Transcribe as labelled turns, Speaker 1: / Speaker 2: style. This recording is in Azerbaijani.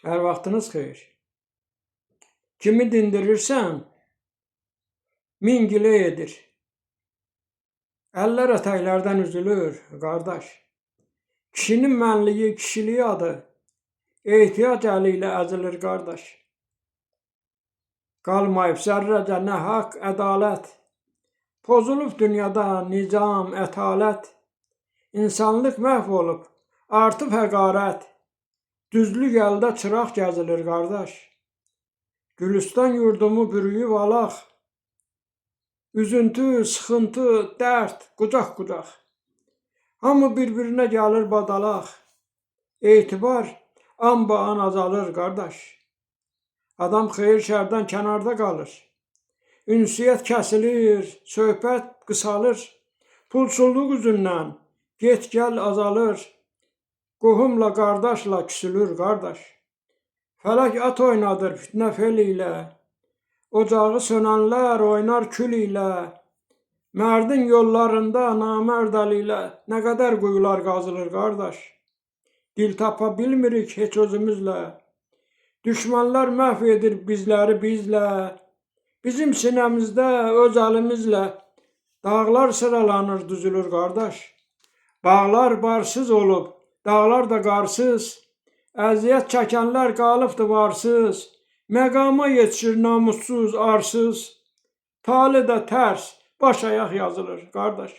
Speaker 1: Hər vaxtınız xeyir. Kimi dindirirsən, min gilə edir. Əllər ətəklərdən üzülür, qardaş. Kişinin mənliyi, kişiliyi adı, ehtiyac əli ilə əzilir, qardaş. Qalmayıb zərrəcə nə haqq, ədalət. Pozulub dünyada nizam, ətalət. İnsanlıq məhv olub, artıb həqarət. Düzlük əldə çıraq gəzilir, qardaş. Gülüstan yurdumu bürüyüb alaq. Üzüntü, sıxıntı, dərd, qucaq-qucaq. Hamı bir-birinə gəlir badalaq. Etibar an-ba-an azalır, qardaş. Adam xeyir şərdən kənarda qalır. Ünsiyyət kəsilir, söhbət qısalır. Pulsuzluq üzündən get-gəl azalır. Qohumla, qardaşla küsülür, qardaş. Fələk at oynadır fitnə fel ilə. Ocağı sönənlər oynar kül ilə. Mərdin yollarında namərd əli ilə nə qədər quyular qazılır, qardaş. Dil tapa bilmirik heç özümüzlə. Düşmənlər məhv edir bizləri bizlə. Bizim sinəmizdə öz əlimizlə dağlar sıralanır, düzülür, qardaş. Bağlar barsız olub, dağlar da qarsız. Əziyyət çəkənlər qalıbdı varsız. Məqama yetişir namussuz, arsız. Tale də tərs, baş ayaq yazılır, qardaş.